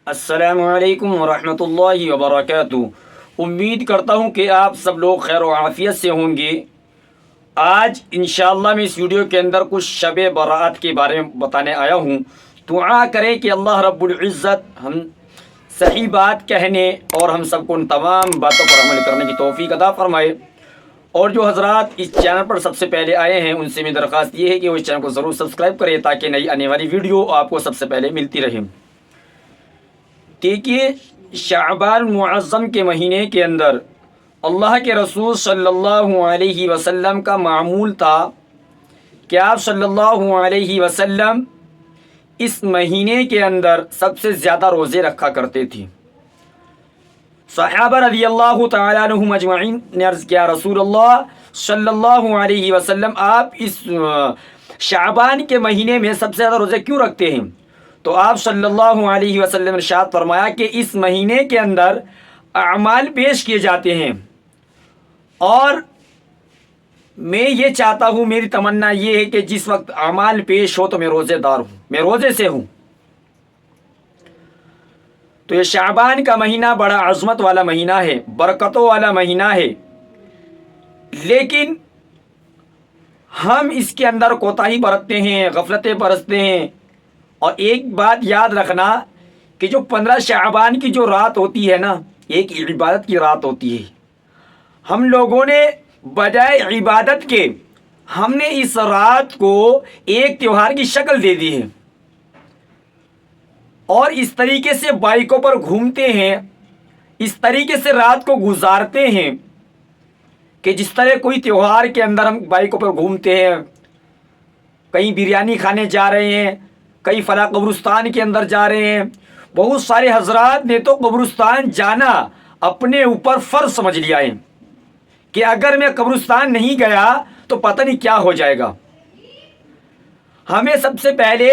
السلام علیکم ورحمۃ اللہ وبرکاتہ۔ امید کرتا ہوں کہ آپ سب لوگ خیر و عافیت سے ہوں گے۔ آج انشاءاللہ میں اس ویڈیو کے اندر کچھ شب برات کے بارے میں بتانے آیا ہوں۔ دعا کریں کہ اللہ رب العزت ہم صحیح بات کہنے اور ہم سب کو ان تمام باتوں پر عمل کرنے کی توفیق عطا فرمائے۔ اور جو حضرات اس چینل پر سب سے پہلے آئے ہیں ان سے میری درخواست یہ ہے کہ وہ اس چینل کو ضرور سبسکرائب کریں تاکہ نئی آنے والی ویڈیو آپ کو سب سے پہلے ملتی رہے۔ دیکھیے، شعبان معظم کے مہینے کے اندر اللہ کے رسول صلی اللہ علیہ وسلم کا معمول تھا کہ آپ صلی اللہ علیہ وسلم اس مہینے کے اندر سب سے زیادہ روزے رکھا کرتے تھے۔ صحابہ رضی اللہ تعالیٰ عنہم اجمعین نے عرض کیا، رسول اللہ صلی اللہ علیہ وسلم آپ اس شعبان کے مہینے میں سب سے زیادہ روزے کیوں رکھتے ہیں؟ تو آپ صلی اللہ علیہ وسلم نے ارشاد فرمایا کہ اس مہینے کے اندر اعمال پیش کیے جاتے ہیں، اور میں یہ چاہتا ہوں، میری تمنا یہ ہے کہ جس وقت اعمال پیش ہو تو میں روزے دار ہوں، میں روزے سے ہوں۔ تو یہ شعبان کا مہینہ بڑا عظمت والا مہینہ ہے، برکتوں والا مہینہ ہے، لیکن ہم اس کے اندر کوتاہی برتتے ہیں، غفلتیں برتتے ہیں۔ اور ایک بات یاد رکھنا کہ جو 15 شعبان کی جو رات ہوتی ہے نا، ایک عبادت کی رات ہوتی ہے۔ ہم لوگوں نے بجائے عبادت کے ہم نے اس رات کو ایک تہوار کی شکل دے دی ہے، اور اس طریقے سے بائکوں پر گھومتے ہیں، اس طریقے سے رات کو گزارتے ہیں کہ جس طرح کوئی تہوار کے اندر ہم بائکوں پر گھومتے ہیں، کہیں بریانی کھانے جا رہے ہیں، کئی فلاں قبرستان کے اندر جا رہے ہیں۔ بہت سارے حضرات نے تو قبرستان جانا اپنے اوپر فرض سمجھ لیا ہے کہ اگر میں قبرستان نہیں گیا تو پتہ نہیں کیا ہو جائے گا۔ ہمیں سب سے پہلے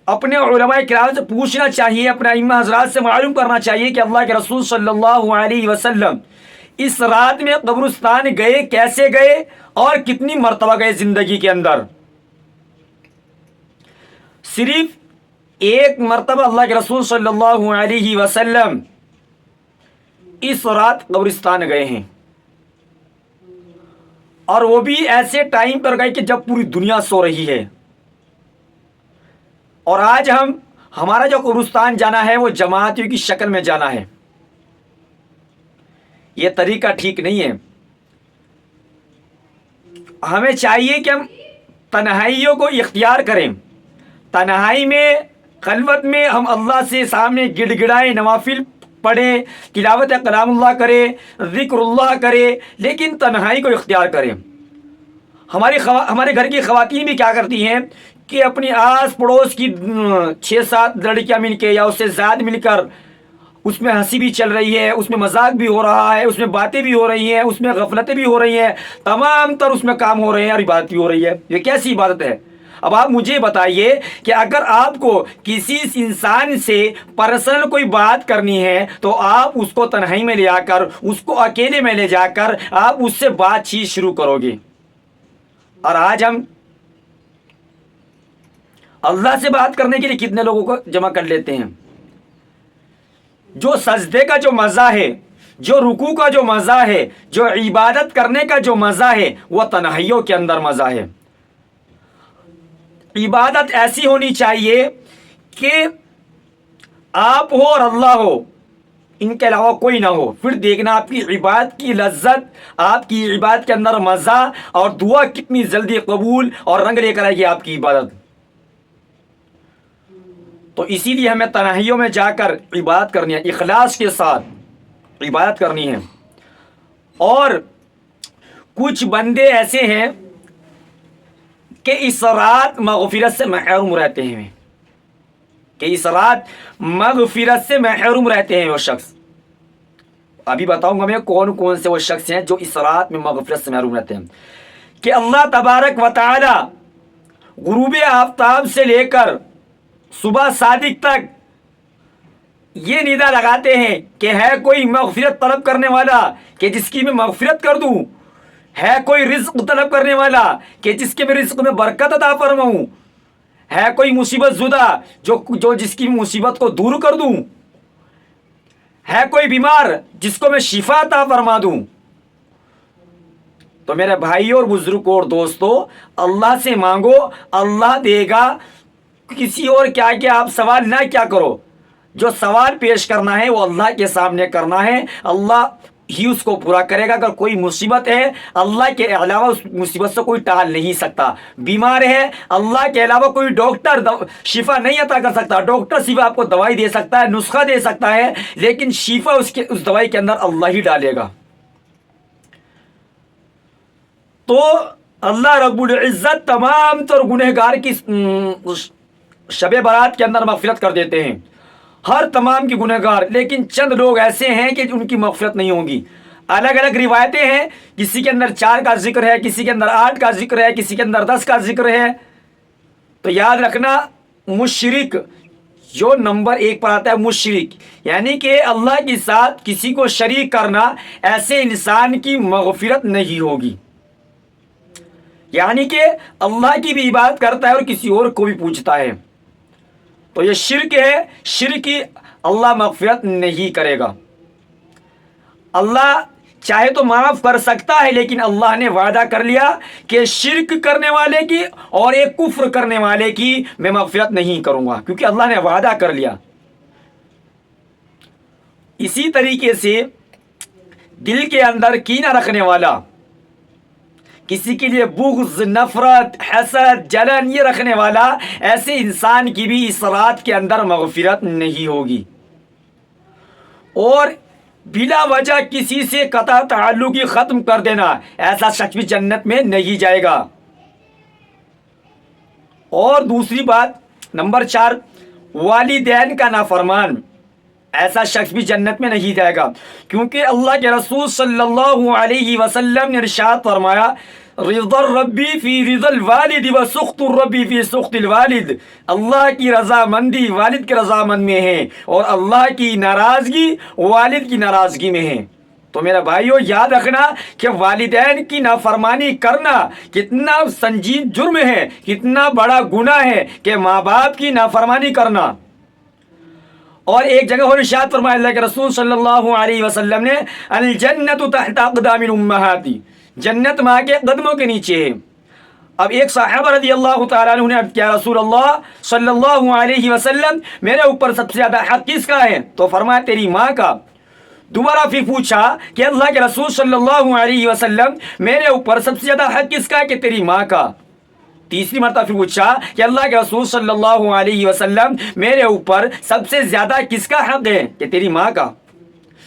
اپنے علماء کرام سے پوچھنا چاہیے، اپنے ائمہ حضرات سے معلوم کرنا چاہیے کہ اللہ کے رسول صلی اللہ علیہ وسلم اس رات میں قبرستان گئے، کیسے گئے اور کتنی مرتبہ گئے زندگی کے اندر۔ صرف ایک مرتبہ اللہ کے رسول صلی اللہ علیہ وسلم اس رات قبرستان گئے ہیں، اور وہ بھی ایسے ٹائم پر گئے کہ جب پوری دنیا سو رہی ہے۔ اور آج ہمارا جو قبرستان جانا ہے وہ جماعتوں کی شکل میں جانا ہے، یہ طریقہ ٹھیک نہیں ہے۔ ہمیں چاہیے کہ ہم تنہائیوں کو اختیار کریں، تنہائی میں، خلوت میں ہم اللہ سے سامنے گڑ گڑائیں، نوافل پڑھیں، تلاوت کلام اللہ کریں، ذکر اللہ کریں، لیکن تنہائی کو اختیار کریں۔ ہمارے گھر کی خواتین بھی کیا کرتی ہیں کہ اپنی آس پڑوس کی 6-7 لڑکیاں مل کے یا اس سے زیادہ مل کر اس میں ہنسی بھی چل رہی ہے، اس میں مذاق بھی ہو رہا ہے، اس میں باتیں بھی ہو رہی ہیں، اس میں غفلتیں بھی ہو رہی ہیں، تمام تر اس میں کام ہو رہے ہیں اور عبادت بھی ہو رہی ہے۔ یہ کیسی عبادت ہے؟ اب آپ مجھے بتائیے کہ اگر آپ کو کسی انسان سے پرسنل کوئی بات کرنی ہے تو آپ اس کو تنہائی میں لے آ کر، اس کو اکیلے میں لے جا کر آپ اس سے بات چیت شروع کرو گے۔ اور آج ہم اللہ سے بات کرنے کے لیے کتنے لوگوں کو جمع کر لیتے ہیں؟ جو سجدے کا جو مزہ ہے، جو رکوع کا جو مزہ ہے، جو عبادت کرنے کا جو مزہ ہے، وہ تنہائیوں کے اندر مزہ ہے۔ عبادت ایسی ہونی چاہیے کہ آپ ہو اور اللہ ہو، ان کے علاوہ کوئی نہ ہو، پھر دیکھنا آپ کی عبادت کی لذت، آپ کی عبادت کے اندر مزہ، اور دعا کتنی جلدی قبول اور رنگ لے کر آئے گی آپ کی عبادت۔ تو اسی لیے ہمیں تنہائیوں میں جا کر عبادت کرنی ہے، اخلاص کے ساتھ عبادت کرنی ہے۔ اور کچھ بندے ایسے ہیں کہ اس رات مغفرت سے محروم رہتے ہیں، کہ اس رات مغفرت سے محروم رہتے ہیں وہ شخص۔ ابھی بتاؤں گا میں کون کون سے وہ شخص ہیں جو اس رات میں مغفرت سے محروم رہتے ہیں۔ کہ اللہ تبارک و تعالی غروب آفتاب سے لے کر صبح صادق تک یہ ندا لگاتے ہیں کہ ہے کوئی مغفرت طلب کرنے والا کہ جس کی میں مغفرت کر دوں، ہے کوئی رزق طلب کرنے والا کہ جس کے میں رزق میں برکت عطا فرماؤں، ہے کوئی مصیبت زدہ جو جس کی مصیبت کو دور کر دوں؟ ہے کوئی بیمار جس کو میں شفا عطا فرما دوں؟ تو میرے بھائیوں اور بزرگوں اور دوستوں، اللہ سے مانگو، اللہ دے گا۔ کسی اور کیا آپ سوال نہ کیا کرو، جو سوال پیش کرنا ہے وہ اللہ کے سامنے کرنا ہے، اللہ ہی اس کو پورا کرے گا۔ اگر کوئی مصیبت ہے، اللہ کے علاوہ اس مصیبت سے کوئی ٹال نہیں سکتا۔ بیمار ہے، اللہ کے علاوہ کوئی ڈاکٹر شفا نہیں عطا کر سکتا۔ ڈاکٹر صرف آپ کو دوائی دے سکتا ہے، نسخہ دے سکتا ہے، لیکن شفا اس دوائی کے اندر اللہ ہی ڈالے گا۔ تو اللہ رب العزت تمام تر گنہگار کی شب برات کے اندر مغفرت کر دیتے ہیں، ہر تمام کی گنہگار، لیکن چند لوگ ایسے ہیں کہ ان کی مغفرت نہیں ہوگی۔ الگ الگ روایتیں ہیں، کسی کے اندر 4 کا ذکر ہے، کسی کے اندر 8 کا ذکر ہے، کسی کے اندر 10 کا ذکر ہے۔ تو یاد رکھنا، مشرک جو نمبر 1 پر آتا ہے، مشرک یعنی کہ اللہ کے ساتھ کسی کو شریک کرنا، ایسے انسان کی مغفرت نہیں ہوگی۔ یعنی کہ اللہ کی بھی عبادت کرتا ہے اور کسی اور کو بھی پوجتا ہے، تو یہ شرک ہے۔ شرک کی اللہ مغفرت نہیں کرے گا۔ اللہ چاہے تو معاف کر سکتا ہے، لیکن اللہ نے وعدہ کر لیا کہ شرک کرنے والے کی اور ایک کفر کرنے والے کی میں مغفرت نہیں کروں گا، کیونکہ اللہ نے وعدہ کر لیا۔ اسی طریقے سے دل کے اندر کینہ رکھنے والا، کسی کے لیے بغض، نفرت، حسد، جلن یہ رکھنے والا، ایسے انسان کی بھی اس رات کے اندر مغفرت نہیں ہوگی۔ اور بلا وجہ کسی سے قطع تعلقی ختم کر دینا، ایسا شخص بھی جنت میں نہیں جائے گا۔ اور دوسری بات، نمبر 4، والدین کا نافرمان، ایسا شخص بھی جنت میں نہیں جائے گا، کیونکہ اللہ کے رسول صلی اللہ علیہ وسلم نے ارشاد فرمایا، رضا الربی فی رضا الوالد و سخط الربی فی سخط الوالد۔ اللہ کی رضامندی والد کی رضامند میں ہے، اور اللہ کی ناراضگی والد کی ناراضگی میں ہے۔ تو میرا بھائیو یاد رکھنا کہ والدین کی نافرمانی کرنا کتنا سنجید جرم ہے، کتنا بڑا گناہ ہے کہ ماں باپ کی نافرمانی کرنا۔ اور ایک جگہ اور ارشاد فرمایا اللہ کے رسول صلی اللہ علیہ وسلم نے، الجنت تحت اقدام الامہاتی، جنت ماں کے قدموں کے نیچے ہے۔ اب ایک صحابہ رضی اللہ تعالیٰ عنہ نے عرض کیا، رسول اللہ صلی اللہ علیہ وسلم میرے اوپر سب سے زیادہ حق کس کا ہے؟ تو فرمایا تیری ماں کا۔ دوبارہ پھر پوچھا کہ اللہ کے رسول صلی اللہ علیہ وسلم میرے اوپر سب سے زیادہ حق کس کا ہے؟ کہ تیری ماں کا۔ تیسری مرتبہ پھر پوچھا کہ اللہ کے رسول صلی اللہ علیہ وسلم میرے اوپر سب سے زیادہ کس کا حق ہے؟ کہ تیری ماں کا۔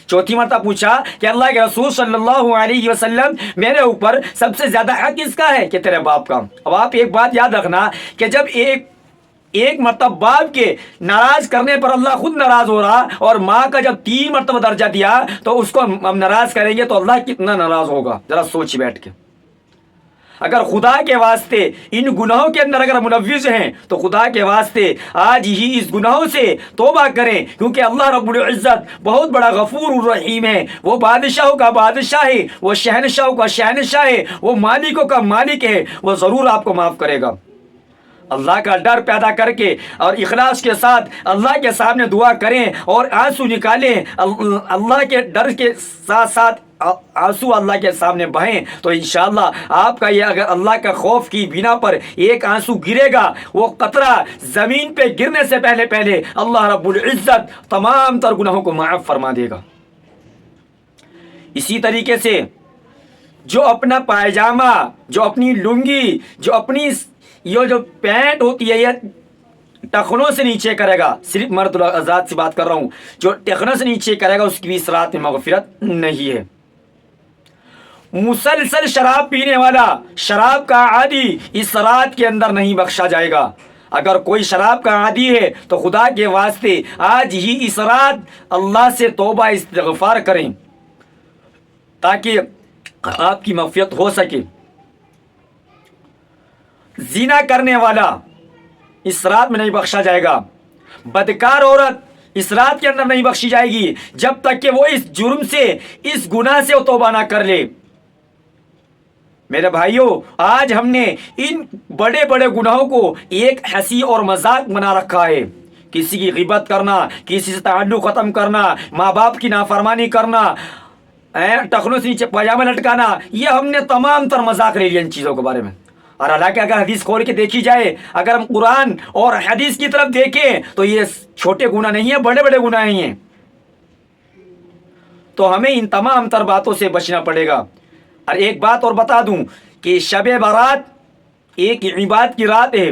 چوتھی مرتبہ پوچھا کہ اللہ کے رسول صلی اللہ علیہ وسلم میرے اوپر سب سے زیادہ حق کس کا ہے؟ کہ تیرے باپ کا۔ اب آپ ایک بات یاد رکھنا کہ جب ایک مرتبہ باپ کے ناراض کرنے پر اللہ خود ناراض ہو رہا، اور ماں کا جب 3 مرتبہ درجہ دیا تو اس کو ہم ناراض کریں گے تو اللہ کتنا ناراض ہوگا، ذرا سوچ بیٹھ کے۔ اگر خدا کے واسطے ان گناہوں کے اندر اگر ملوث ہیں تو خدا کے واسطے آج ہی اس گناہوں سے توبہ کریں، کیونکہ اللہ رب العزت بہت بڑا غفور الرحیم ہے۔ وہ بادشاہوں کا بادشاہ ہے، وہ شہنشاہوں کا شہنشاہ ہے، وہ مالکوں کا مالک ہے، وہ ضرور آپ کو معاف کرے گا۔ اللہ کا ڈر پیدا کر کے اور اخلاص کے ساتھ اللہ کے سامنے دعا کریں اور آنسو نکالیں، اللہ کے ڈر کے ساتھ ساتھ آنسو اللہ کے سامنے بہائیں، تو انشاءاللہ آپ کا یہ اگر اللہ کا خوف کی بنا پر ایک آنسو گرے گا، وہ قطرہ زمین پہ گرنے سے پہلے اللہ رب العزت تمام تر گناہوں کو معاف فرما دے گا۔ اسی طریقے سے جو اپنا پائجامہ، جو اپنی لنگی، جو اپنی یہ جو پینٹ ہوتی ہے یہ ٹخنوں سے نیچے کرے گا، صرف مرد حضرات سے بات کر رہا ہوں، جو ٹخنوں سے نیچے کرے گا اس کی بھی اس رات میں مغفرت نہیں ہے۔ مسلسل شراب پینے والا، شراب کا عادی، اس رات کے اندر نہیں بخشا جائے گا۔ اگر کوئی شراب کا عادی ہے تو خدا کے واسطے آج ہی اس رات اللہ سے توبہ استغفار کریں تاکہ آپ کی مغفرت ہو سکے۔ زنا کرنے والا اس رات میں نہیں بخشا جائے گا۔ بدکار عورت اس رات کے اندر نہیں بخشی جائے گی جب تک کہ وہ اس جرم سے، اس گناہ سے وہ توبہ نہ کر لے۔ میرے بھائیوں، آج ہم نے ان بڑے بڑے گناہوں کو ایک ہنسی اور مذاق بنا رکھا ہے. کسی کی غیبت کرنا، کسی سے تعلق ختم کرنا، ماں باپ کی نافرمانی کرنا، ٹخنوں سے نیچے پاجامہ لٹکانا، یہ ہم نے تمام تر مذاق لے لیا ان چیزوں کے بارے میں. اور حالانکہ اگر حدیث کھول کے دیکھی جائے، اگر ہم قرآن اور حدیث کی طرف دیکھیں تو یہ چھوٹے گناہ نہیں ہیں، بڑے بڑے گناہ ہی ہیں. تو ہمیں ان تمام تر باتوں سے بچنا پڑے گا. اور ایک بات اور بتا دوں کہ شب برات ایک عبادت کی رات ہے،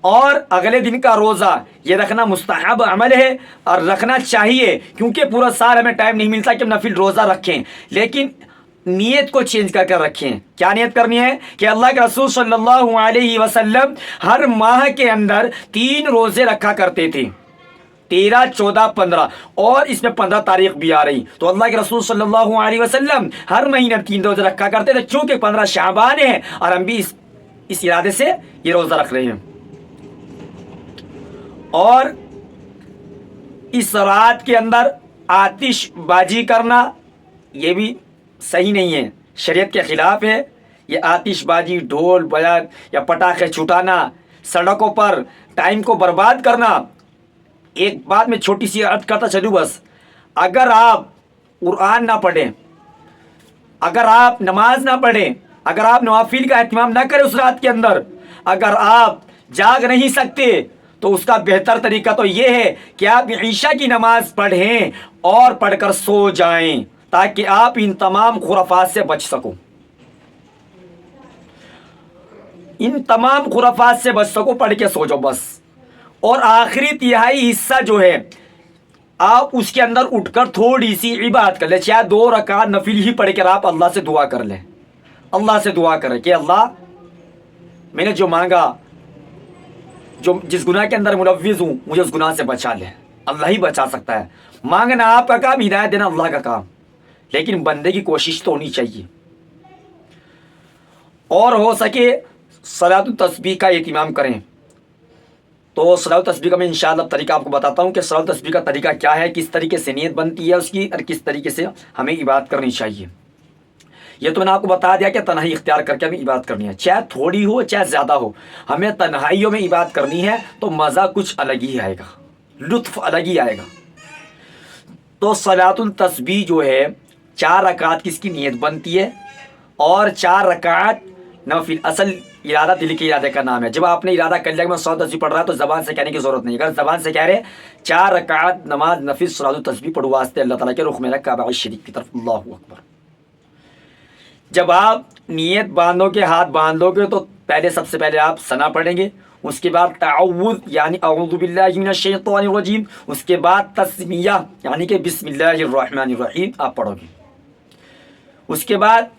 اور اگلے دن کا روزہ یہ رکھنا مستحب عمل ہے اور رکھنا چاہیے، کیونکہ پورا سال ہمیں ٹائم نہیں ملتا کہ ہم نفل روزہ رکھیں. لیکن نیت کو چینج کر کے رکھیں. کیا نیت کرنی ہے؟ کہ اللہ کے رسول صلی اللہ علیہ وسلم ہر ماہ کے اندر 3 روزے رکھا کرتے تھے، 13، 14، 15، اور اس میں 15 تاریخ بھی آ رہی. تو اللہ کے رسول صلی اللہ علیہ وسلم ہر مہینے 3 روزے رکھا کرتے تھے. چونکہ 15 شعبان ہے اور ہم بھی اس ارادے سے یہ روزہ رکھ رہے ہیں. اور اس رات کے اندر آتش بازی کرنا یہ بھی صحیح نہیں ہے، شریعت کے خلاف ہے. یہ آتش بازی، ڈھول بیان یا پٹاخے چھٹانا، سڑکوں پر ٹائم کو برباد کرنا. ایک بات میں چھوٹی سی عرض کرتا چلوں بس، اگر آپ قرآن نہ پڑھیں، اگر آپ نماز نہ پڑھیں، اگر آپ نوافل کا اہتمام نہ کریں اس رات کے اندر، اگر آپ جاگ نہیں سکتے تو اس کا بہتر طریقہ تو یہ ہے کہ آپ عشاء کی نماز پڑھیں اور پڑھ کر سو جائیں، تاکہ آپ ان تمام خرافات سے بچ سکو. ان تمام خرافات سے بچ سکو، پڑھ کے سو جاؤ بس. اور آخری تہائی حصہ جو ہے آپ اس کے اندر اٹھ کر تھوڑی سی عبادت کر لیں، چاہے 2 رکعت نفل ہی پڑھ کر آپ اللہ سے دعا کر لیں. اللہ سے دعا کریں کہ اللہ میں نے جو مانگا، جس گناہ کے اندر ملوث ہوں، مجھے اس گناہ سے بچا لے. اللہ ہی بچا سکتا ہے. مانگنا آپ کا کام، ہدایت دینا اللہ کا کام، لیکن بندے کی کوشش تو ہونی چاہیے. اور ہو سکے صلاۃ التسبیح کا اہتمام کریں. تو صلاۃ التسبیح کا میں انشاءاللہ طریقہ آپ کو بتاتا ہوں کہ صلاۃ التسبیح کا طریقہ کیا ہے، کس طریقے سے نیت بنتی ہے اس کی، اور کس طریقے سے ہمیں عبادت کرنی چاہیے. یہ تو میں نے آپ کو بتا دیا کہ تنہائی اختیار کر کے ہمیں عبادت کرنی ہے، چاہے تھوڑی ہو چاہے زیادہ ہو. ہمیں تنہائیوں میں عبادت کرنی ہے تو مزہ کچھ الگ ہی آئے گا، لطف الگ ہی آئے گا. تو صلاۃ التسبیح جو ہے 4 رکعت کی اس کی نیت بنتی ہے، اور 4 رکعت نفل. اصل ارادہ دل کے ارادے کا نام ہے. جب آپ نے ارادہ کر لیا کہ میں صلاۃ التسبیح پڑھ رہا تو زبان سے کہنے کی ضرورت نہیں. اگر زبان سے کہہ رہے 4 رکعت نماز نفل صلاۃ التسبیح پڑھو واسطے اللہ تعالیٰ کے رخ میرا کعبہ شریف کی طرف، اللہ اکبر. جب آپ نیت باندھو گے، ہاتھ باندھو گے، تو پہلے سب سے پہلے آپ ثنا پڑھیں گے. اس کے بعد تعوذ یعنی اعوذ باللہ من الشیطان الرجیم. اس کے بعد تسمیہ یعنی کہ بسم اللہ الرحمن الرحیم آپ پڑھو گے. اس کے بعد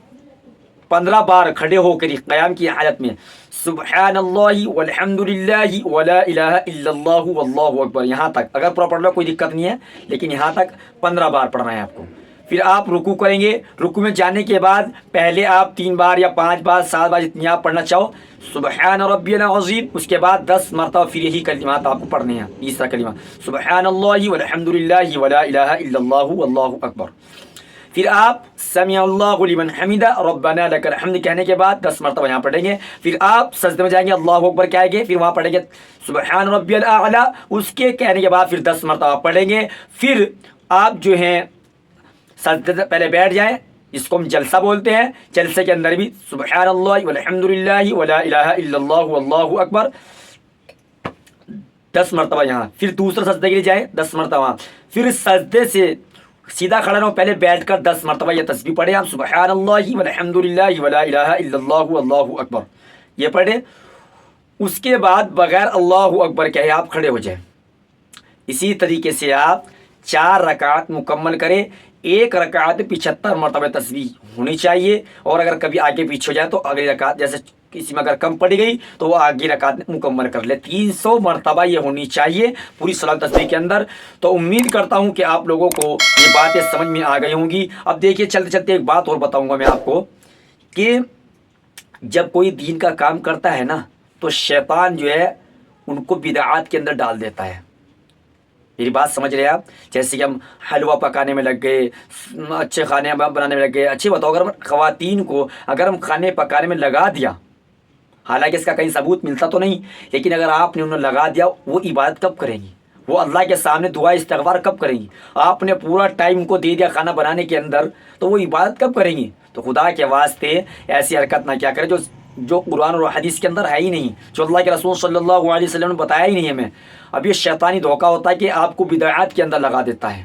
15 بار کھڑے ہو کر قیام کی حالت میں سبحان اللہ والحمد للہ ولا الہ الا اللہ واللہ اکبر، یہاں تک اگر پورا پڑھ لو کوئی دقت نہیں ہے، لیکن یہاں تک 15 بار پڑھنا ہے آپ کو. پھر آپ رکوع کریں گے. رکوع میں جانے کے بعد پہلے آپ 3 بار یا 5 بار 7 بار جتنی آپ پڑھنا چاہو سبحان ربی العظیم. اس کے بعد 10 مرتبہ پھر یہی کلمات آپ کو پڑھنے ہیں. تیسرا کلمہ سبحان اللہ والحمد للہ ولا الہ الا اللہ واللہ اکبر. پھر آپ سمیع اللہ لمن حمدہ ربنا لک الحمد کہنے کے بعد 10 مرتبہ یہاں پڑھیں گے. پھر آپ سجدے میں جائیں گے، اللہ اکبر کہیں گے، پھر وہاں پڑھیں گے سبحان ربی الاعلی. اس کے کہنے کے بعد پھر 10 مرتبہ پڑھیں گے. پھر آپ جو ہیں سجدے سے پہلے بیٹھ جائیں، اس کو ہم جلسہ بولتے ہیں. جلسے کے اندر بھی سبحان اللہ والحمد للہ ولا الہ الا اللہ واللہ اکبر 10 مرتبہ یہاں. پھر دوسرا سجدے کے لیے جائیں 10 مرتبہ. پھر سجدے سے سیدھا کھڑا رہو، پہلے بیٹھ کر 10 مرتبہ یہ تسبیح پڑھیں آپ سبحان اللہ والحمد للہ ولا الہ الا اللہ واللہ اکبر یہ پڑھیں. اس کے بعد بغیر اللہ اکبر کہے آپ کھڑے ہو جائیں. اسی طریقے سے آپ 4 رکعت مکمل کریں. 1 رکعت 75 مرتبہ تسبیح ہونی چاہیے، اور اگر کبھی آگے پیچھے ہو جائے تو اگلی رکعت جیسے کسی میں اگر کم پڑی گئی تو وہ آگے رکعت مکمل کر لے. 300 مرتبہ یہ ہونی چاہیے پوری صلاۃ تسبیح کے اندر. تو امید کرتا ہوں کہ آپ لوگوں کو یہ باتیں سمجھ میں آ گئی ہوں گی. اب دیکھیے چلتے چلتے ایک بات اور بتاؤں گا میں آپ کو کہ جب کوئی دین کا کام کرتا ہے نا تو شیطان جو ہے ان کو بدعات کے اندر ڈال دیتا ہے. میری بات سمجھ رہے ہیں آپ؟ جیسے کہ ہم حلوہ پکانے میں لگ گئے، اچھے کھانے بنانے میں لگ گئے. اچھی بتاؤ، اگر خواتین کو اگر ہم کھانے پکانے میں لگا دیا، حالانکہ اس کا کہیں ثبوت ملتا تو نہیں، لیکن اگر آپ نے انہیں لگا دیا، وہ عبادت کب کریں گی؟ وہ اللہ کے سامنے دعا استغفار کب کریں گی؟ آپ نے پورا ٹائم کو دے دیا کھانا بنانے کے اندر، تو وہ عبادت کب کریں گی؟ تو خدا کے واسطے ایسی حرکت نہ کیا کرے جو قرآن اور حدیث کے اندر ہے ہی نہیں، جو اللہ کے رسول صلی اللہ علیہ وسلم نے بتایا ہی نہیں ہمیں. اب یہ شیطانی دھوکہ ہوتا ہے کہ آپ کو بدعات کے اندر لگا دیتا ہے.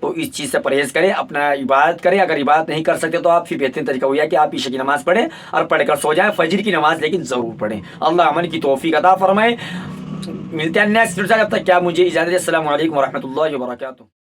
تو اس چیز سے پرہیز کریں، اپنا عبادت کریں. اگر عبادت نہیں کر سکتے تو آپ پھر بہترین طریقہ ہوا کہ آپ عشاء کی نماز پڑھیں اور پڑھ کر سو جائیں. فجر کی نماز لیکن ضرور پڑھیں. اللہ عمل کی توفیق عطا فرمائے. ملتے ہیں نیکسٹ ویڈیو. جب تک کیا مجھے اجازت ہے. السلام علیکم ورحمۃ اللہ وبرکاتہ.